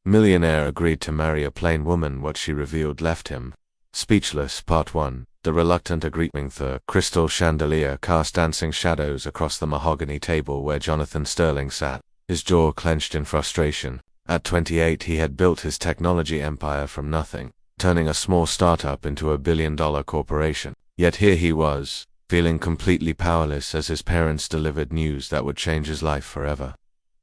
Millionaire agreed to marry a plain woman. What she revealed left him speechless. Part 1. The reluctant agreement. The crystal chandelier cast dancing shadows across the mahogany table where Jonathan Sterling sat, his jaw clenched in frustration. At 28 he had built his technology empire from nothing, turning a small startup into a billion-dollar corporation. Yet here he was, feeling completely powerless as his parents delivered news that would change his life forever.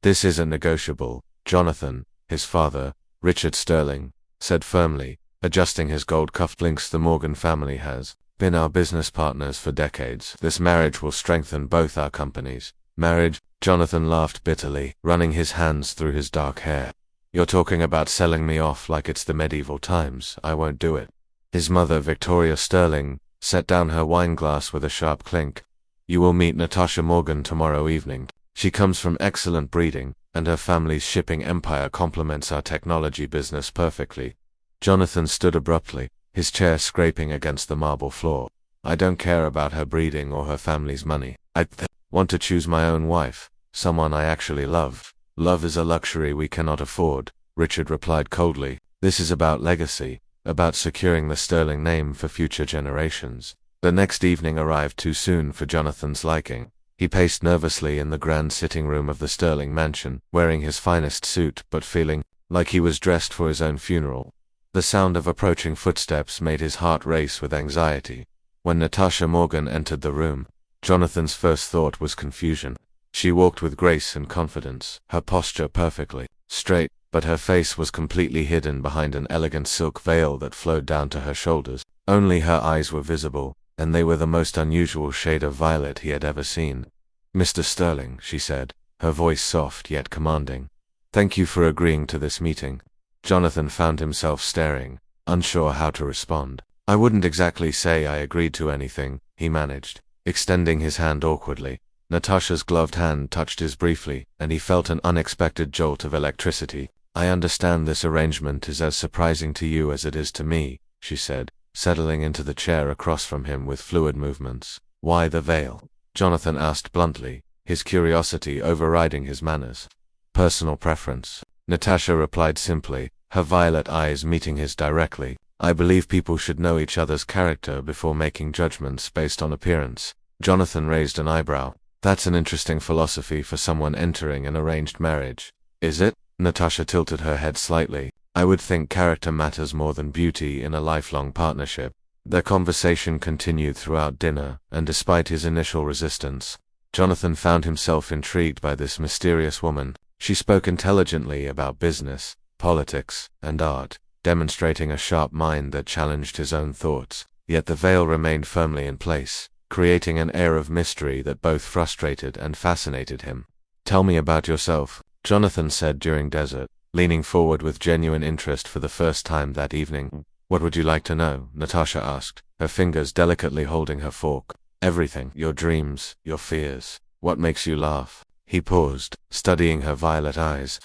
"This isn't negotiable, Jonathan," his father, Richard Sterling, said firmly, adjusting his gold cufflinks. "The Morgan family has been our business partners for decades. This marriage will strengthen both our companies." "Marriage?" Jonathan laughed bitterly, running his hands through his dark hair. "You're talking about selling me off like it's the medieval times. I won't do it." His mother, Victoria Sterling, set down her wine glass with a sharp clink. "You will meet Natasha Morgan tomorrow evening. She comes from excellent breeding, and her family's shipping empire complements our technology business perfectly." Jonathan stood abruptly, his chair scraping against the marble floor. "I don't care about her breeding or her family's money. I want to choose my own wife, someone I actually love." "Love is a luxury we cannot afford," Richard replied coldly. "This is about legacy, about securing the Sterling name for future generations." The next evening arrived too soon for Jonathan's liking. He paced nervously in the grand sitting room of the Sterling mansion, wearing his finest suit but feeling like he was dressed for his own funeral. The sound of approaching footsteps made his heart race with anxiety. When Natasha Morgan entered the room, Jonathan's first thought was confusion. She walked with grace and confidence, her posture perfectly straight, but her face was completely hidden behind an elegant silk veil that flowed down to her shoulders. Only her eyes were visible, and they were the most unusual shade of violet he had ever seen. "Mr. Sterling," she said, her voice soft yet commanding. "Thank you for agreeing to this meeting." Jonathan found himself staring, unsure how to respond. "I wouldn't exactly say I agreed to anything," he managed, extending his hand awkwardly. Natasha's gloved hand touched his briefly, and he felt an unexpected jolt of electricity. "I understand this arrangement is as surprising to you as it is to me," she said, settling into the chair across from him with fluid movements. "Why the veil?" Jonathan asked bluntly, his curiosity overriding his manners. "Personal preference," Natasha replied simply, her violet eyes meeting his directly. "I believe people should know each other's character before making judgments based on appearance." Jonathan raised an eyebrow. "That's an interesting philosophy for someone entering an arranged marriage." "Is it?" Natasha tilted her head slightly. "I would think character matters more than beauty in a lifelong partnership." Their conversation continued throughout dinner, and despite his initial resistance, Jonathan found himself intrigued by this mysterious woman. She spoke intelligently about business, politics, and art, demonstrating a sharp mind that challenged his own thoughts. Yet the veil remained firmly in place, creating an air of mystery that both frustrated and fascinated him. "Tell me about yourself," Jonathan said during dessert, leaning forward with genuine interest for the first time that evening. "What would you like to know?" Natasha asked, her fingers delicately holding her fork. "Everything. Your dreams, your fears. What makes you laugh?" He paused, studying her violet eyes.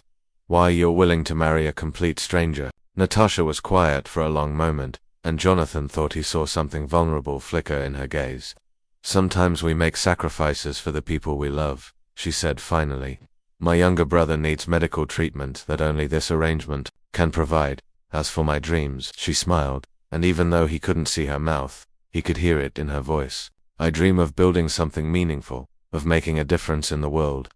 "Why you're willing to marry a complete stranger." Natasha was quiet for a long moment, and Jonathan thought he saw something vulnerable flicker in her gaze. "Sometimes we make sacrifices for the people we love," she said finally. "My younger brother needs medical treatment that only this arrangement can provide. As for my dreams," she smiled, and even though he couldn't see her mouth, he could hear it in her voice. "I dream of building something meaningful, of making a difference in the world."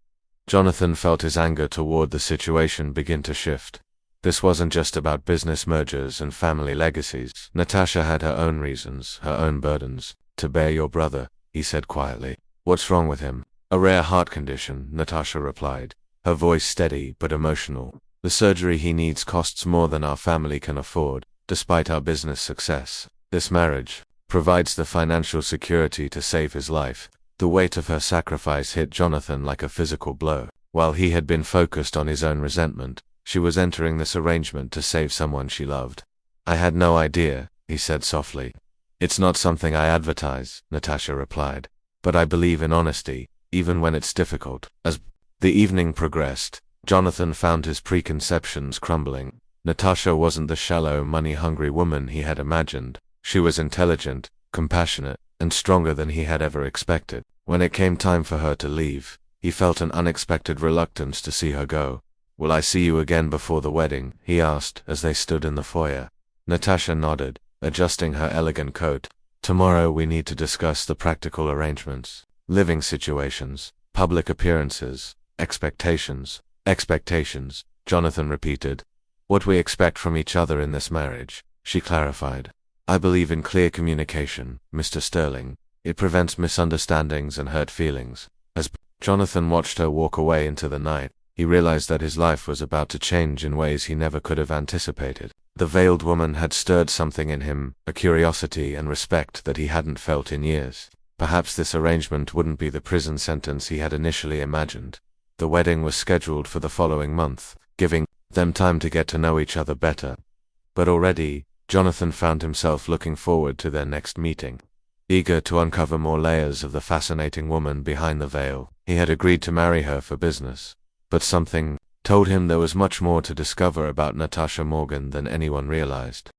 Jonathan felt his anger toward the situation begin to shift. This wasn't just about business mergers and family legacies. Natasha had her own reasons, her own burdens. "To bear your brother," he said quietly. "What's wrong with him?" "A rare heart condition," Natasha replied, her voice steady but emotional. "The surgery he needs costs more than our family can afford, despite our business success. This marriage provides the financial security to save his life." The weight of her sacrifice hit Jonathan like a physical blow. While he had been focused on his own resentment, she was entering this arrangement to save someone she loved. "I had no idea," he said softly. "It's not something I advertise," Natasha replied. "But I believe in honesty, even when it's difficult." As the evening progressed, Jonathan found his preconceptions crumbling. Natasha wasn't the shallow, money-hungry woman he had imagined. She was intelligent, compassionate, and stronger than he had ever expected. When it came time for her to leave, he felt an unexpected reluctance to see her go. "Will I see you again before the wedding?" he asked as they stood in the foyer. Natasha nodded, adjusting her elegant coat. "Tomorrow we need to discuss the practical arrangements. Living situations, public appearances, expectations." "Expectations," Jonathan repeated. "What we expect from each other in this marriage," she clarified. "I believe in clear communication, Mr. Sterling. It prevents misunderstandings and hurt feelings." As Jonathan watched her walk away into the night, he realized that his life was about to change in ways he never could have anticipated. The veiled woman had stirred something in him, a curiosity and respect that he hadn't felt in years. Perhaps this arrangement wouldn't be the prison sentence he had initially imagined. The wedding was scheduled for the following month, giving them time to get to know each other better. But already, Jonathan found himself looking forward to their next meeting. Eager to uncover more layers of the fascinating woman behind the veil, he had agreed to marry her for business. But something told him there was much more to discover about Natasha Morgan than anyone realized.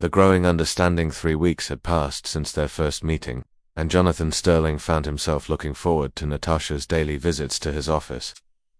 The growing understanding 3 weeks had passed since their first meeting, and Jonathan Sterling found himself looking forward to Natasha's daily visits to his office.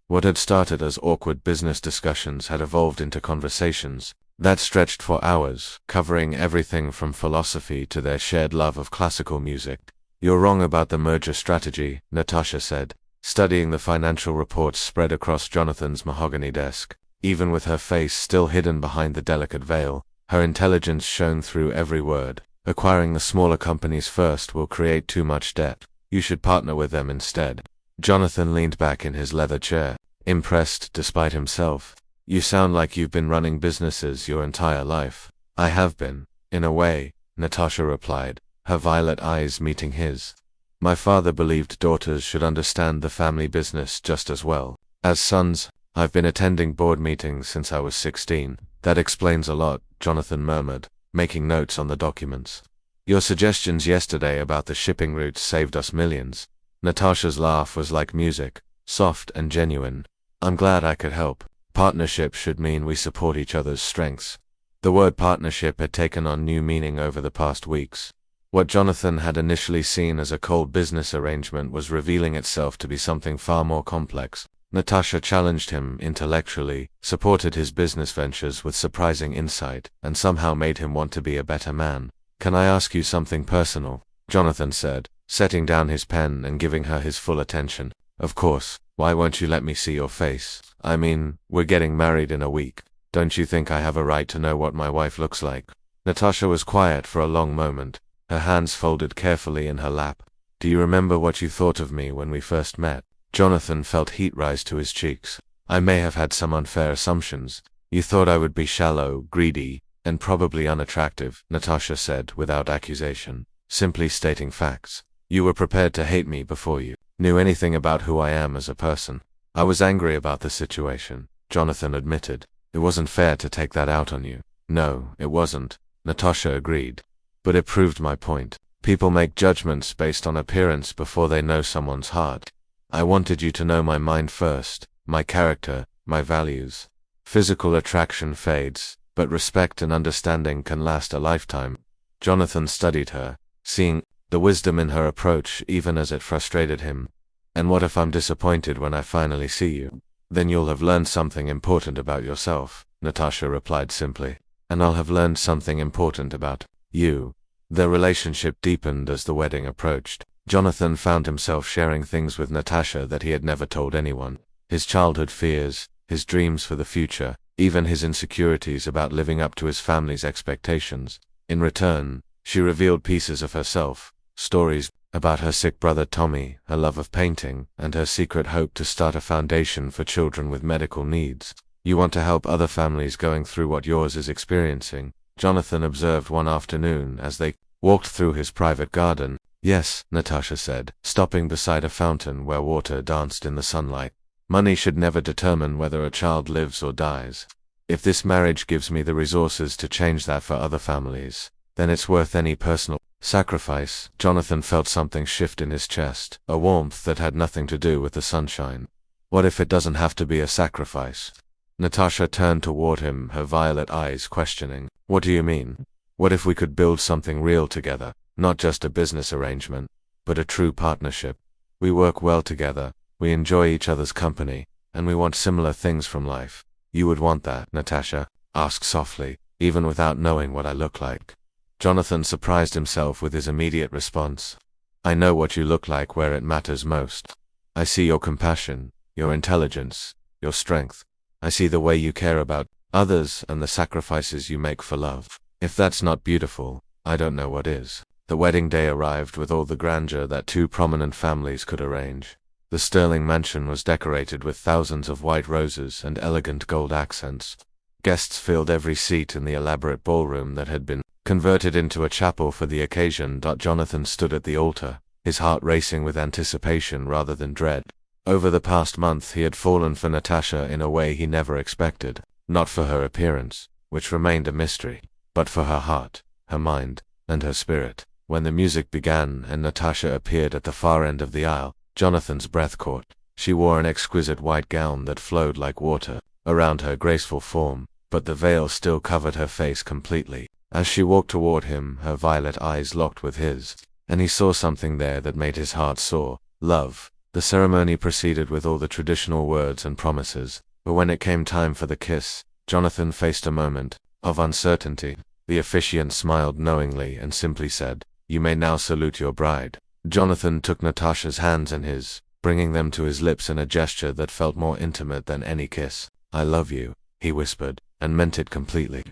What had started as awkward business discussions had evolved into conversations that stretched for hours, covering everything from philosophy to their shared love of classical music. "You're wrong about the merger strategy," Natasha said, studying the financial reports spread across Jonathan's mahogany desk. Even with her face still hidden behind the delicate veil, her intelligence shone through every word. "Acquiring the smaller companies first will create too much debt. You should partner with them instead." Jonathan leaned back in his leather chair, impressed despite himself. "You sound like you've been running businesses your entire life." "I have been, in a way," Natasha replied, her violet eyes meeting his. "My father believed daughters should understand the family business just as well as sons. I've been attending board meetings since I was 16. "That explains a lot," Jonathan murmured, making notes on the documents. "Your suggestions yesterday about the shipping routes saved us millions." Natasha's laugh was like music, soft and genuine. "I'm glad I could help. Partnership should mean we support each other's strengths." The word partnership had taken on new meaning over the past weeks. What Jonathan had initially seen as a cold business arrangement was revealing itself to be something far more complex. Natasha challenged him intellectually, supported his business ventures with surprising insight, and somehow made him want to be a better man. "Can I ask you something personal?" Jonathan said, setting down his pen and giving her his full attention. "Of course. Why won't you let me see your face? I mean, we're getting married in a week. Don't you think I have a right to know what my wife looks like?" Natasha was quiet for a long moment, her hands folded carefully in her lap. "Do you remember what you thought of me when we first met?" Jonathan felt heat rise to his cheeks. "I may have had some unfair assumptions. You thought I would be shallow, greedy, and probably unattractive," Natasha said without accusation, simply stating facts. "You were prepared to hate me before you knew anything about who I am as a person." "I was angry about the situation," Jonathan admitted. "It wasn't fair to take that out on you." "No, it wasn't," Natasha agreed. "But it proved my point. People make judgments based on appearance before they know someone's heart. I wanted you to know my mind first, my character, my values. Physical attraction fades, but respect and understanding can last a lifetime." Jonathan studied her, seeing the wisdom in her approach even as it frustrated him. "And what if I'm disappointed when I finally see you?" "Then you'll have learned something important about yourself," Natasha replied simply. "And I'll have learned something important about you." Their relationship deepened as the wedding approached. Jonathan found himself sharing things with Natasha that he had never told anyone. His childhood fears, his dreams for the future, even his insecurities about living up to his family's expectations. In return, she revealed pieces of herself, stories about her sick brother Tommy, her love of painting, and her secret hope to start a foundation for children with medical needs. "You want to help other families going through what yours is experiencing," Jonathan observed one afternoon as they walked through his private garden. "Yes," Natasha said, stopping beside a fountain where water danced in the sunlight. "Money should never determine whether a child lives or dies. If this marriage gives me the resources to change that for other families, then it's worth any personal sacrifice." Jonathan felt something shift in his chest, a warmth that had nothing to do with the sunshine. "What if it doesn't have to be a sacrifice?" Natasha turned toward him, her violet eyes questioning. "What do you mean? What if we could build something real together? Not just a business arrangement, but a true partnership. We work well together, we enjoy each other's company, and we want similar things from life. You would want that, Natasha asked softly, even without knowing what I look like. Jonathan surprised himself with his immediate response. I know what you look like where it matters most. I see your compassion, your intelligence, your strength. I see the way you care about others and the sacrifices you make for love. If that's not beautiful, I don't know what is. The wedding day arrived with all the grandeur that two prominent families could arrange. The sterling mansion was decorated with thousands of white roses and elegant gold accents. Guests filled every seat in the elaborate ballroom that had been converted into a chapel for the occasion. Jonathan stood at the altar, his heart racing with anticipation rather than dread. Over the past month he had fallen for Natasha in a way he never expected, not for her appearance, which remained a mystery, but for her heart, her mind, and her spirit. When the music began and Natasha appeared at the far end of the aisle, Jonathan's breath caught. She wore an exquisite white gown that flowed like water around her graceful form, but the veil still covered her face completely. As she walked toward him, her violet eyes locked with his, and he saw something there that made his heart soar. Love. The ceremony proceeded with all the traditional words and promises, but when it came time for the kiss, Jonathan faced a moment of uncertainty. The officiant smiled knowingly and simply said, "You may now salute your bride." Jonathan took Natasha's hands in his, bringing them to his lips in a gesture that felt more intimate than any kiss. "I love you," he whispered, and meant it completely.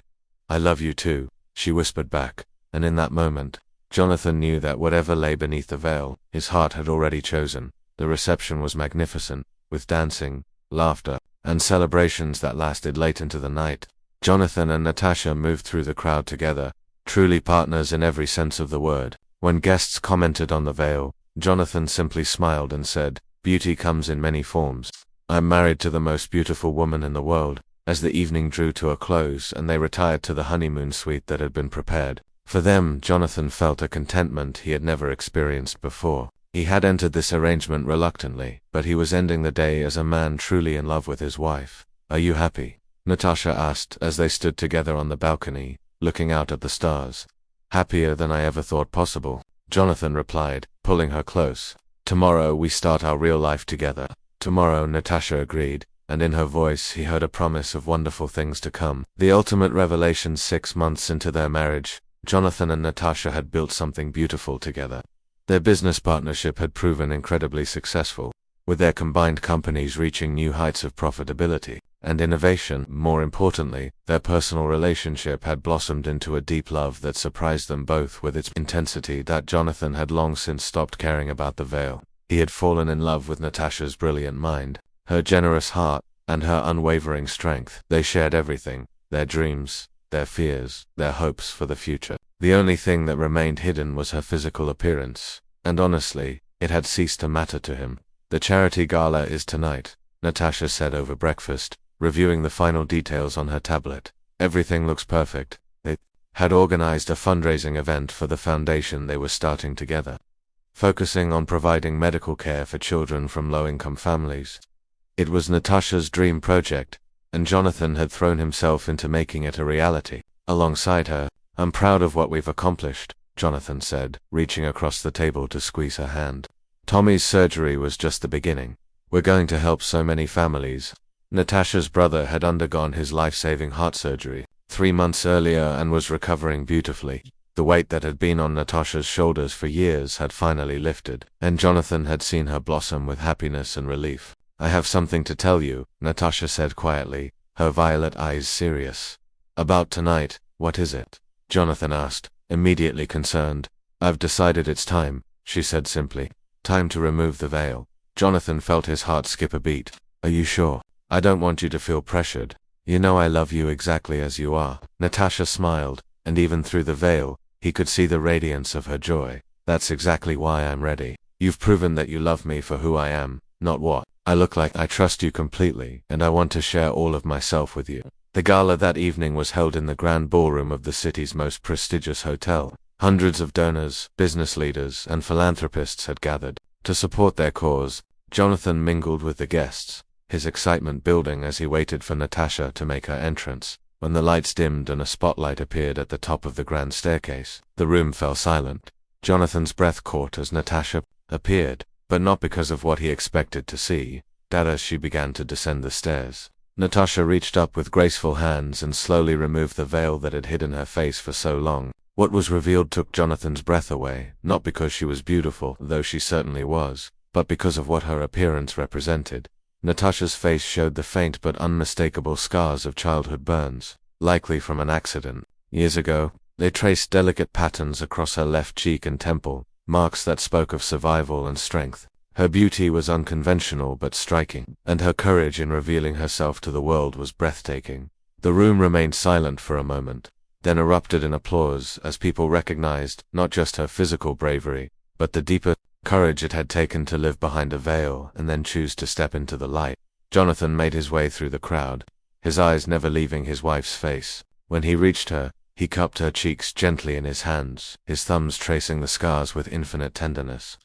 "I love you too," she whispered back, and in that moment, Jonathan knew that whatever lay beneath the veil, his heart had already chosen. The reception was magnificent, with dancing, laughter, and celebrations that lasted late into the night. Jonathan and Natasha moved through the crowd together, truly partners in every sense of the word. When guests commented on the veil, Jonathan simply smiled and said, "Beauty comes in many forms. I'm married to the most beautiful woman in the world." As the evening drew to a close and they retired to the honeymoon suite that had been prepared for them, Jonathan felt a contentment he had never experienced before. He had entered this arrangement reluctantly, but he was ending the day as a man truly in love with his wife. "Are you happy?" Natasha asked as they stood together on the balcony, looking out at the stars. "Happier than I ever thought possible," Jonathan replied, pulling her close. "Tomorrow we start our real life together." "Tomorrow," Natasha agreed, and in her voice he heard a promise of wonderful things to come. The ultimate revelation. 6 months into their marriage, Jonathan and Natasha had built something beautiful together. Their business partnership had proven incredibly successful, with their combined companies reaching new heights of profitability and innovation. More importantly, their personal relationship had blossomed into a deep love that surprised them both with its intensity. That Jonathan had long since stopped caring about the veil. He had fallen in love with Natasha's brilliant mind, her generous heart, and her unwavering strength. They shared everything, their dreams, their fears, their hopes for the future. The only thing that remained hidden was her physical appearance, and honestly, it had ceased to matter to him. "The charity gala is tonight," Natasha said over breakfast, reviewing the final details on her tablet. "Everything looks perfect." They had organized a fundraising event for the foundation they were starting together, focusing on providing medical care for children from low-income families. It was Natasha's dream project, and Jonathan had thrown himself into making it a reality. Alongside her, "I'm proud of what we've accomplished," Jonathan said, reaching across the table to squeeze her hand. "Tommy's surgery was just the beginning. We're going to help so many families." Natasha's brother had undergone his life-saving heart surgery 3 months earlier and was recovering beautifully. The weight that had been on Natasha's shoulders for years had finally lifted, and Jonathan had seen her blossom with happiness and relief. "I have something to tell you," Natasha said quietly, her violet eyes serious. "About tonight, what is it?" Jonathan asked, immediately concerned. "I've decided it's time," she said simply. "Time to remove the veil." Jonathan felt his heart skip a beat. "Are you sure? I don't want you to feel pressured. You know I love you exactly as you are." Natasha smiled, and even through the veil, he could see the radiance of her joy. "That's exactly why I'm ready. You've proven that you love me for who I am, not what I look like. I trust you completely, and I want to share all of myself with you." The gala that evening was held in the grand ballroom of the city's most prestigious hotel. Hundreds of donors, business leaders, and philanthropists had gathered to support their cause. Jonathan mingled with the guests, his excitement building as he waited for Natasha to make her entrance. When the lights dimmed and a spotlight appeared at the top of the grand staircase, the room fell silent. Jonathan's breath caught as Natasha appeared, but not because of what he expected to see. Dad, as she began to descend the stairs. Natasha reached up with graceful hands and slowly removed the veil that had hidden her face for so long. What was revealed took Jonathan's breath away, not because she was beautiful, though she certainly was, but because of what her appearance represented. Natasha's face showed the faint but unmistakable scars of childhood burns, likely from an accident. Years ago, they traced delicate patterns across her left cheek and temple, marks that spoke of survival and strength. Her beauty was unconventional but striking, and her courage in revealing herself to the world was breathtaking. The room remained silent for a moment, then erupted in applause as people recognized not just her physical bravery, but the deeper courage it had taken to live behind a veil and then choose to step into the light. Jonathan made his way through the crowd, his eyes never leaving his wife's face. When he reached her, he cupped her cheeks gently in his hands, his thumbs tracing the scars with infinite tenderness.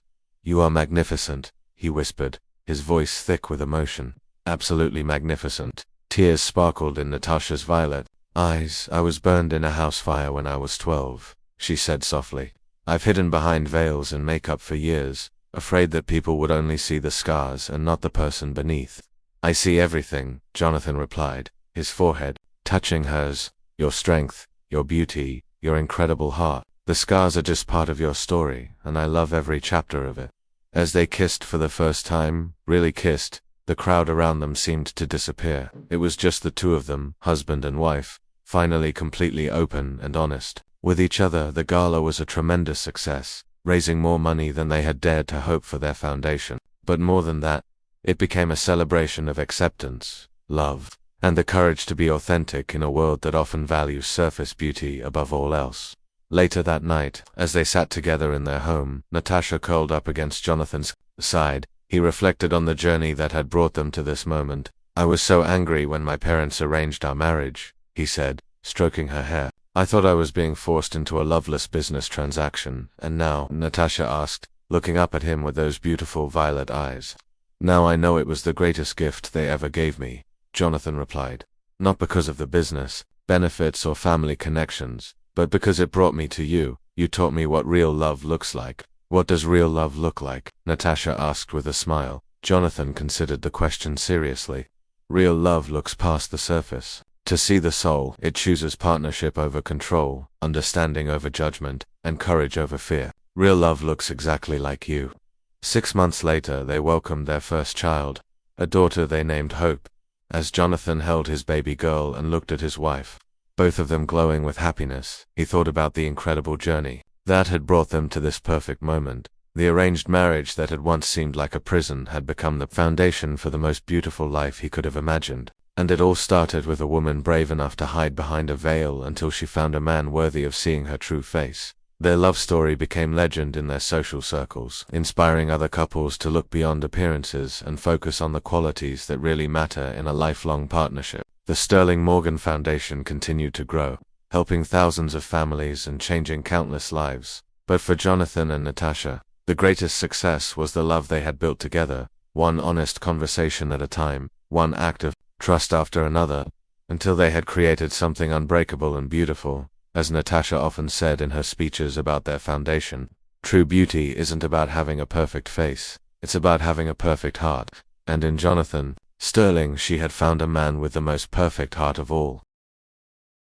"You are magnificent," he whispered, his voice thick with emotion. "Absolutely magnificent." Tears sparkled in Natasha's violet eyes. "I was burned in a house fire when I was 12, she said softly. "I've hidden behind veils and makeup for years, afraid that people would only see the scars and not the person beneath." "I see everything," Jonathan replied, his forehead touching hers. "Your strength, your beauty, your incredible heart. The scars are just part of your story, and I love every chapter of it." As they kissed for the first time, really kissed, the crowd around them seemed to disappear. It was just the two of them, husband and wife, finally completely open and honest with each other. The gala was a tremendous success, raising more money than they had dared to hope for their foundation. But more than that, it became a celebration of acceptance, love, and the courage to be authentic in a world that often values surface beauty above all else. Later that night, as they sat together in their home, Natasha curled up against Jonathan's side. He reflected on the journey that had brought them to this moment. "I was so angry when my parents arranged our marriage," he said, stroking her hair. "I thought I was being forced into a loveless business transaction, and now," Natasha asked, looking up at him with those beautiful violet eyes. "Now I know it was the greatest gift they ever gave me," Jonathan replied. "Not because of the business, benefits or family connections, but because it brought me to you. You taught me what real love looks like." "What does real love look like?" Natasha asked with a smile. Jonathan considered the question seriously. "Real love looks past the surface. To see the soul, it chooses partnership over control, understanding over judgment, and courage over fear. Real love looks exactly like you." 6 months later, they welcomed their first child, a daughter they named Hope. As Jonathan held his baby girl and looked at his wife, both of them glowing with happiness, he thought about the incredible journey that had brought them to this perfect moment. The arranged marriage that had once seemed like a prison had become the foundation for the most beautiful life he could have imagined. And it all started with a woman brave enough to hide behind a veil until she found a man worthy of seeing her true face. Their love story became legend in their social circles, inspiring other couples to look beyond appearances and focus on the qualities that really matter in a lifelong partnership. The Sterling Morgan Foundation continued to grow, helping thousands of families and changing countless lives. But for Jonathan and Natasha, the greatest success was the love they had built together, one honest conversation at a time, one act of trust after another, until they had created something unbreakable and beautiful. As Natasha often said in her speeches about their foundation, true beauty isn't about having a perfect face, it's about having a perfect heart. And in Jonathan Sterling, she had found a man with the most perfect heart of all.